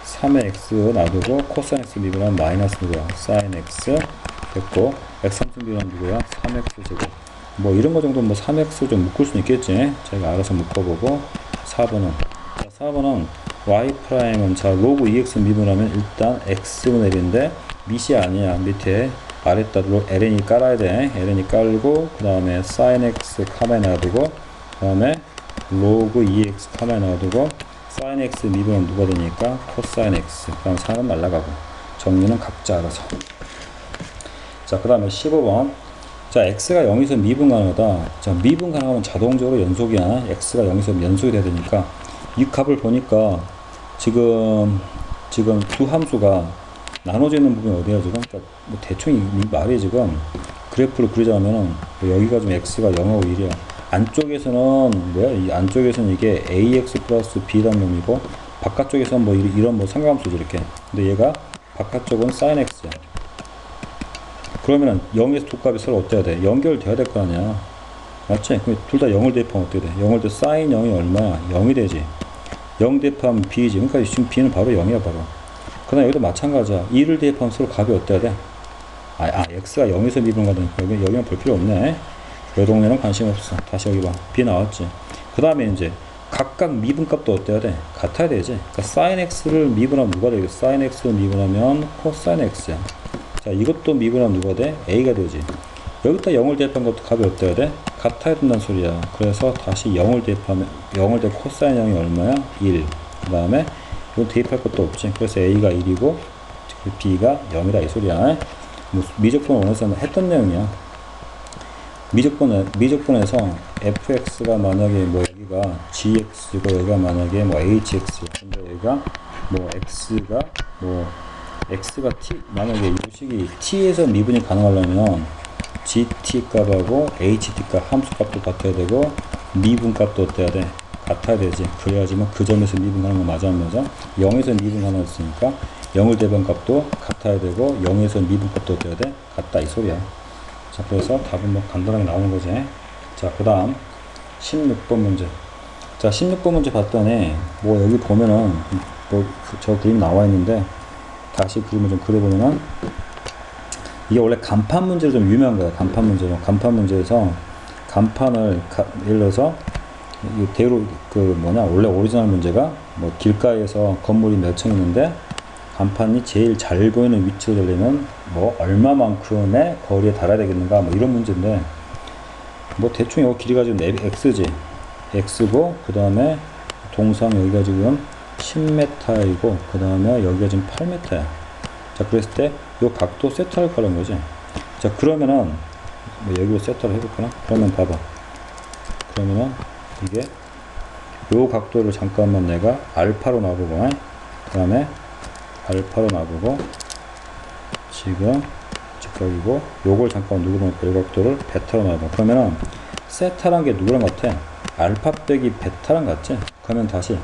3의 x 놔두고 코사인 x 미분하면 마이너스 누구야? sin x 됐고 x 3승 미분하면 누구야? 3x 제곱. 뭐 이런 거 정도 뭐 3x 좀 묶을 수 있겠지. 저희가 알아서 묶어보고 4번은 자 4번은 y 프라임은 자 로그 2x 미분하면 일단 x분의 1인데 밑이 아니야. 밑에 아래따 ln이 깔아야 돼. ln이 깔고 그 다음에 sin x 카마에 놔두고 그 다음에 로그 2x 카마에 놔두고 sin x 미분은 누가 되니까 코사인 x. 그 다음 4는 날라가고 정리는 각자 알아서. 자 그 다음에 15번 자 x가 0에서 미분 가능하다. 자 미분 가능하면 자동적으로 연속이야. x가 0에서 연속이 돼야 되니까 이 값을 보니까 지금 두 함수가 나눠져 있는 부분이 어디야 지금? 그러니까 뭐 대충 이 말이 지금 그래프를 그리자면은 뭐 여기가 좀 x가 0하고 1이야. 안쪽에서는 뭐야? 이 안쪽에서는 이게 ax 플러스 b라는 놈이고 바깥쪽에서는 뭐 이런 뭐 상관함수지 이렇게. 근데 얘가 바깥쪽은 sin x야. 그러면은 0에서 두 값이 서로 어때야 돼? 연결돼야 될 거 아니야. 맞지? 그럼 둘 다 0을 대입하면 어떻게 돼? 0을 대 sin 0이 얼마야? 0이 되지. 0 대입하면 b지. 그러니까 지금 b는 바로 0이야 바로. 그다음 여기도 마찬가지야. 2를 대입하면 서로 값이 어때야 돼? x가 0에서 미분 가니까 여기는 볼 필요 없네. 이 동네는 관심 없어. 다시 여기 봐. b 나왔지. 그 다음에 이제 각각 미분값도 어때야 돼? 같아야 되지. 그러니까 sin x를 미분하면 누가 되겠어? sin x를 미분하면 코사인 x야. 자 이것도 미분하면 누가 돼? a가 되지. 여기다 0을 대입한 것도 값이 어때야 돼? 같아야 된다는 소리야. 그래서 다시 0을 대입하면 0을 대입 코사인 0이 얼마야? 1. 그 다음에 이건 대입할 것도 없지. 그래서 a가 1이고 b가 0이다 이 소리야. 뭐 미적분 원에서 했던 내용이야. 미적분에서 fx가 만약에 뭐 여기가 gx고 여기가 만약에 뭐 hx 근데 여기가 뭐 x가 t 만약에 이 식이 t에서 미분이 가능하려면 gt 값하고 ht 값 함수 값도 같아야 되고 미분 값도 어때야 돼? 같아야 되지. 그래야지만 그 점에서 미분하는 거 맞아 안 맞아? 0에서 미분하는 거 있으니까 0을 대변 값도 같아야 되고 0에서 미분 값도 어때야 돼? 같다 이 소리야. 자 그래서 답은 뭐 간단하게 나오는 거지. 자 그 다음 16번 문제. 자 16번 문제 봤더니 뭐 여기 보면은 뭐 저 그림 나와 있는데 다시 그림을 좀 그려보면은 이게 원래 간판 문제로 좀 유명한 거야. 간판 문제로. 간판 문제에서 간판을 예를 들어서 대로 원래 오리지널 문제가 뭐 길가에서 건물이 몇 층 있는데 간판이 제일 잘 보이는 위치로 되려면 뭐 얼마만큼의 거리에 달아야 되겠는가 뭐 이런 문제인데 뭐 대충 이거 길이가 지금 x지. x고 그 다음에 동상 여기가 지금 10m이고 그 다음에 여기가 지금 8m야. 자 그랬을 때 요 각도 세트할 거라는 거지. 자 그러면은 뭐 여기로 세트를 해볼까나? 그러면 봐봐. 그러면은 이게 요 각도를 잠깐만 내가 알파로 놔보고 그 다음에 알파로 놔보고 지금 직각이고 요걸 잠깐 누르면 요 각도를 베타로 놔봐. 그러면은 세타란 게 누구랑 같아? 알파 빼기 베타랑 같지? 그러면 다시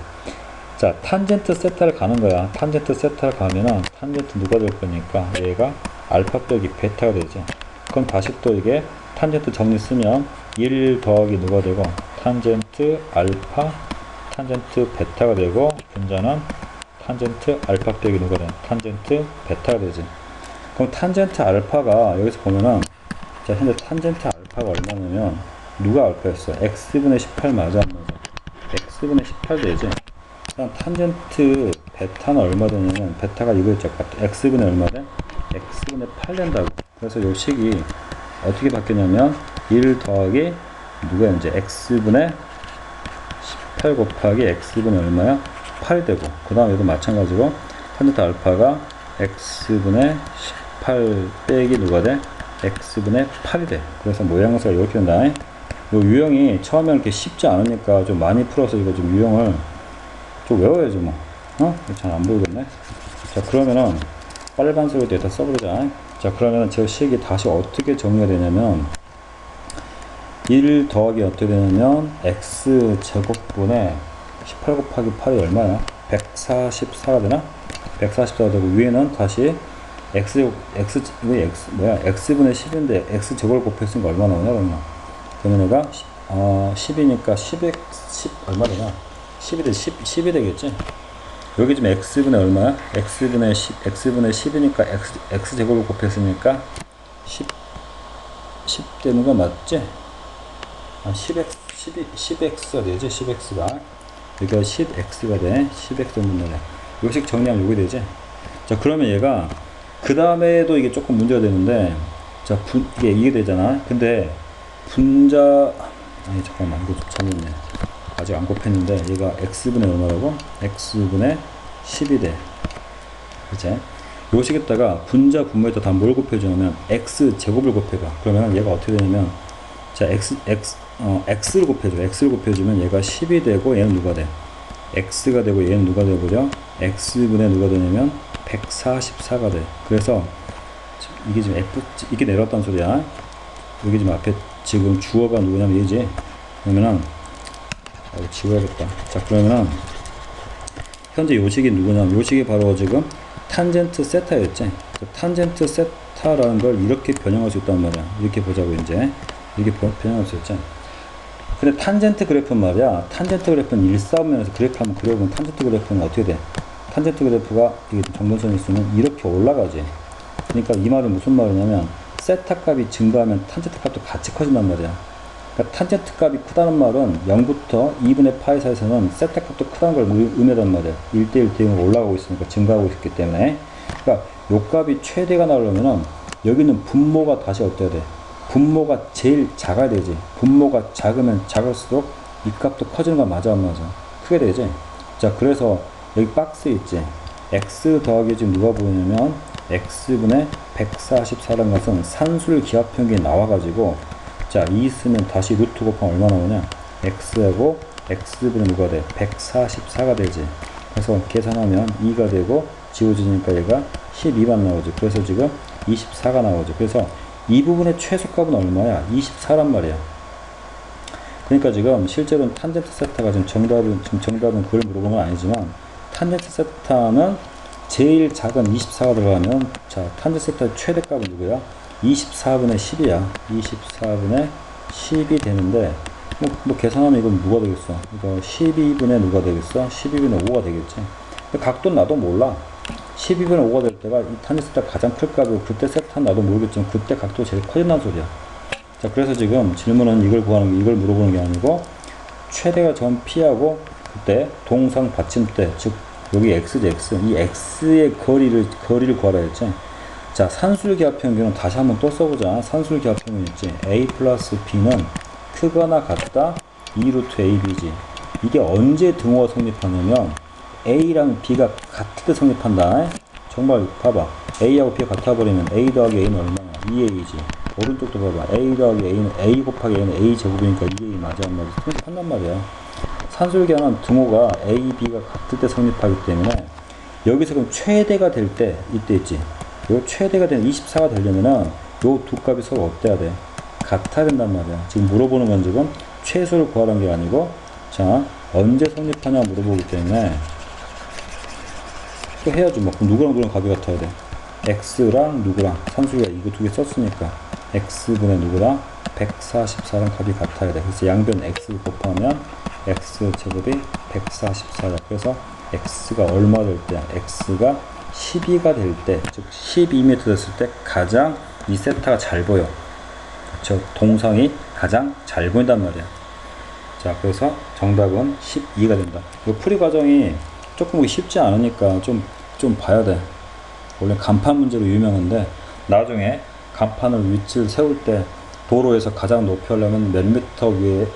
자 탄젠트 세타를 가는 거야. 탄젠트 세타를 가면은 탄젠트 누가 될 거니까 얘가 알파 빼기 베타가 되지. 그럼 다시 또 이게 탄젠트 정리 쓰면 1 더하기 누가 되고 탄젠트 알파 탄젠트 베타가 되고 분자는 탄젠트 알파 빼기 누가 돼? 탄젠트 베타가 되지. 그럼 탄젠트 알파가 여기서 보면은 자 현재 탄젠트 알파가 얼마냐면 누가 알파였어? x분의 18 맞아 안 맞아? x분의 18 되지. 그럼 탄젠트 베타는 얼마 되냐면, 베타가 이거였죠. x분의 얼마 돼? x분의 8 된다고. 그래서 요 식이 어떻게 바뀌냐면 1 더하기 누가 이제 x분의 18 곱하기 x분의 얼마야? 8 되고, 그 다음 얘도 마찬가지로 탄젠트 알파가 x분의 18 빼기 누가 돼? x분의 8이 돼. 그래서 모양새가 이렇게 된다. 요 유형이 처음에 이렇게 쉽지 않으니까 좀 많이 풀어서 이거 좀 유형을 좀 외워야지 뭐. 잘 안 보이겠네. 자, 그러면은 빨간색으로 데이터 써보자. 자, 그러면은 저 식이 다시 어떻게 정리가 되냐면 1 더하기 어떻게 되냐면 x 제곱분의 18 곱하기 8이 얼마야? 144가 되나? 144가 되고, 위에는 다시 x분의 10인데 x 제곱을 곱했으니까 얼마 나오냐 그러면. 그러면 얘가 10이니까 10 얼마 되나? 10이 되겠지. 여기 지금 x분의 얼마야? x분의 10이니까 x 제곱을 곱했으니까 10 되는 거 맞지? 10x가 되지. 10x가 여기가 10x가 돼. 10x 문제네. 요식 정리하면 요게 되지. 자, 그러면 얘가 그 다음에도 이게 조금 문제가 되는데, 자, 이게 되잖아. 근데 잠깐만, 이거 좀 잘못네. 아직 안 곱했는데, 얘가 x분의 얼마라고? x분의 10이 돼. 그치? 요식에다가 분자 분모에다 다 뭘 곱해주냐면, x 제곱을 곱해봐. 그러면 얘가 어떻게 되냐면, 자, x를 곱해줘. x를 곱해주면 얘가 10이 되고, 얘는 누가 돼? x가 되고, 얘는 누가 되고요? x분의 누가 되냐면, 144가 돼. 그래서, 이게 지금 이게 내려왔단 소리야. 여기 지금 앞에 지금 주어가 누구냐면 얘지. 그러면은, 지워야겠다. 자, 그러면은, 현재 요식이 누구냐면, 요식이 바로 지금 탄젠트 세타였지. 탄젠트 세타라는 걸 이렇게 변형할 수 있단 말이야. 이렇게 보자고, 이제. 이렇게 변형할 수 있지. 근데 탄젠트 그래프는 말이야. 탄젠트 그래프는 일사분면에서 그래프 한번 그려보면 탄젠트 그래프는 어떻게 돼? 탄젠트 그래프가 이게 정근선이 있으면 이렇게 올라가지. 그러니까 이 말은 무슨 말이냐면, 세타 값이 증가하면 탄젠트 값도 같이 커진단 말이야. 그러니까 탄젠트 값이 크다는 말은 0부터 2분의 파이 사이에서는 세타 값도 크다는 걸 의미하단 말이야. 1대1 대응으로 올라가고 있으니까, 증가하고 있기 때문에. 그러니까 요 값이 최대가 나오려면은 여기는 분모가 다시 어때야 돼? 분모가 제일 작아야 되지. 분모가 작으면 작을수록 이 값도 커지는 거 맞아 안 맞아? 크게 되지. 자, 그래서 여기 박스에 있지. x 더하기 지금 누가 보이냐면 x분의 144라는 것은 산술 기하평균이 나와가지고, 자, 이 있으면 다시 루트 곱하면 얼마 나오냐? x하고 x분의 누가 돼? 144가 되지. 그래서 계산하면 2가 되고, 지워지니까 얘가 12만 나오죠. 그래서 지금 24가 나오죠. 그래서 이 부분의 최소값은 얼마야? 24란 말이야. 그러니까 지금 실제로는 탄젠트 세타가 지금 정답은 그걸 물어본 건 아니지만, 탄젠트 세타는 제일 작은 24가 들어가면, 자, 탄젠트 세타의 최대값은 누구야? 24분의 10이야. 24분의 10이 되는데, 뭐 계산하면 이건 누가 되겠어? 이거 12분의 누가 되겠어? 12분의 5가 되겠지. 각도는 나도 몰라. 12분의 5가 될 때가 이 탄젠트 세타가 가장 클 값이고, 그때 세타는 나도 모르겠지만 그때 각도가 제일 커진다는 소리야. 자, 그래서 지금 질문은 이걸 물어보는 게 아니고, 최대가 전 p하고 그때 동상 받침대, 즉 여기 x지, x. 이 x의 거리를 구하라 했지. 자, 산술기하평균은 다시 한번 또 써보자. 산술기하평균 있지. a 플러스 b는 크거나 같다 2루트 ab지. 이게 언제 등호가 성립하냐면 a랑 b가 같을 때 성립한다. 정말 봐봐. a하고 b가 같아버리면 a 더하기 a는 얼마야? 2a지. 오른쪽도 봐봐. a 더하기 a는 a 곱하기 a는 a 제곱이니까 2a 맞아 안 맞아? 성립한단 말이야. 산술기하는 등호가 a, b가 같을 때 성립하기 때문에, 여기서 그럼 최대가 될 때 이때 있지. 요 최대가 된 24가 되려면은 요 두 값이 서로 어때야 돼? 같아야 된단 말이야. 지금 물어보는 건 지금 최소를 구하라는 게 아니고, 자, 언제 성립하냐 물어보기 때문에 또 해야지 뭐. 그럼 누구랑 값이 같아야 돼? x랑 누구랑, 산술기가 이거 두 개 썼으니까 x분의 누구랑 144랑 값이 같아야 돼. 그래서 양변 x 곱하면 x 제곱이 144야. 그래서 x가 얼마 될 때? x가 12가 될 때, 즉 12m 됐을 때 가장 이 세타가 잘 보여. 그쵸? 동상이 가장 잘 보인단 말이야. 자, 그래서 정답은 12가 된다. 이 풀이 과정이 조금 쉽지 않으니까 좀 봐야 돼. 원래 간판 문제로 유명한데 나중에 간판을 위치를 세울 때 도로에서 가장 높이 하려면 몇 미터 위에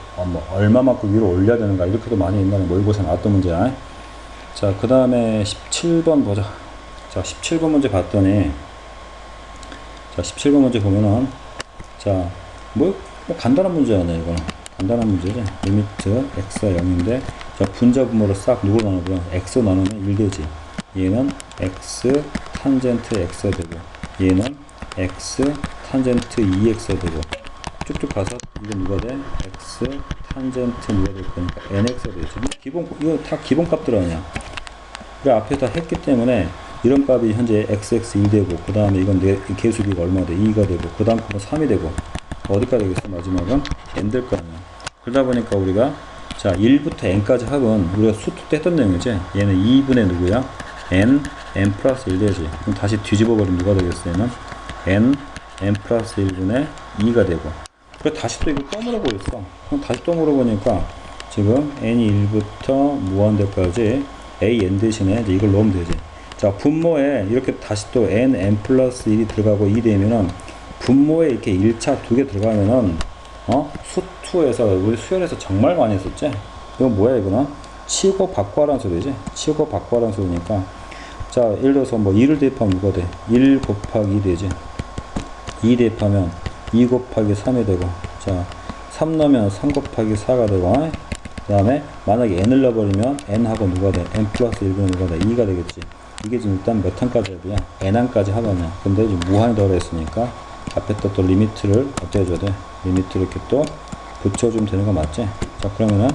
얼마만큼 위로 올려야 되는가 이렇게도 많이 옛날에 모의고사 나왔던 문제야. 자, 그 다음에 17번 보자. 자, 17번 문제 봤더니 자, 17번 문제 보면은 자, 뭐 간단한 문제야. 이거는 간단한 문제지. 리미트 x가 0인데 자, 분자 분모로 싹 누구 나누고요? x 나누면 1되지. 얘는 x 탄젠트 x가 되고 얘는 x 탄젠트 2x가 되고 쭉쭉 가서 이건 누가 돼? x 탄젠트 누가 될 거니까 nx가 되지. 이거 다 기본값들 아니야. 그래 앞에 다 했기 때문에 이런 값이 현재 xx 2 되고 그 다음에 이건 내 계수비가 얼마 돼? 2가 되고 그 다음 값은 3이 되고 어디까지 되겠어? 마지막은 n 될 거 아니야. 그러다 보니까 우리가 자 1부터 n까지 합은 우리가 수투 때 했던 내용이지. 얘는 2분의 누구야? n 플러스 1 되지. 그럼 다시 뒤집어 버리면 누가 되겠어? 얘는 n 플러스 1분의 2가 되고 그래 다시 또 이거 또 물어보고 있어. 그럼 다시 또 물어보니까 지금 n이 1부터 무한대까지 an 대신에 이제 이걸 넣으면 되지. 자, 분모에 이렇게 다시 또 n 플러스 1이 들어가고 2 되면은 분모에 이렇게 1차 2개 들어가면은 수투에서 우리 수열에서 정말 많이 했었지. 이건 뭐야 이거는? 치고 바꿔 하라는 소리지. 치고 바꿔 하라는 소리니까 자, 예를 들어서 뭐 2를 대입하면 뭐가 돼? 1 곱하기 2 되지. 2 대입하면 2 곱하기 3이 되고 자, 3 넣으면 3 곱하기 4가 되고 그 다음에 만약에 n을 넣어버리면 n하고 누가 돼? n 플러스 1분의 누가 돼? 2가 되겠지. 이게 지금 일단 몇 항까지 합이야? n항까지 합하냐. 근데 지금 무한이 더러 했으니까 앞에 또 리미트를 어떻게 해줘야 돼? 리미트를 이렇게 또 붙여주면 되는 거 맞지? 자, 그러면은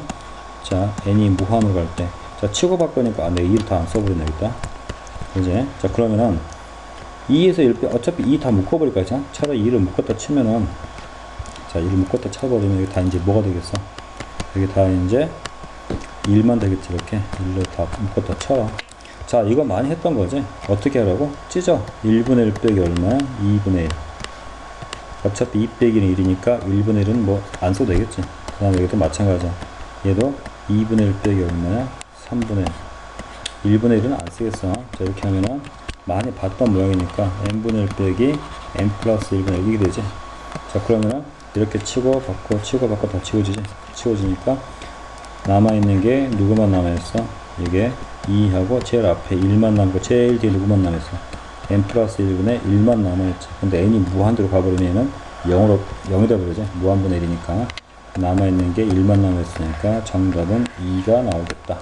자, n이 무한으로 갈 때 자, 치고 바꾸니까 내가 2를 다 안 써버리네 여기다. 이제 자, 그러면은 2에서 1 빼 어차피 2 다 묶어버릴 거야. 차라리 2를 묶었다 치면은 자, 2를 묶었다 쳐버리면 여기 다 이제 뭐가 되겠어? 여기 다 이제 1만 되겠지. 이렇게 1로 다 묶었다 쳐라. 자, 이거 많이 했던 거지. 어떻게 하라고? 찢어. 1분의 1 빼기 얼마야? 2분의 1. 어차피 2 빼기는 1이니까 1분의 1은 뭐 안 써도 되겠지. 그 다음에 여기도 마찬가지야. 얘도 2분의 1 빼기 얼마야? 3분의 1. 1분의 1은 안 쓰겠어. 자, 이렇게 하면은 많이 봤던 모양이니까 n분의 1 빼기 n 플러스 1분의 1 이게 되지. 자, 그러면은 이렇게 치고 받고 다 치워지니까 남아있는 게 누구만 남아있어? 이게 2하고 제일 앞에 1만 남고 제일 뒤에 누구만 남아있어? n 플러스 1분의 1만 남아있지. 근데 n이 무한대로 가버리면은 0이 되버리지. 무한분의 1이니까 남아있는 게 1만 남아있으니까 정답은 2가 나오겠다.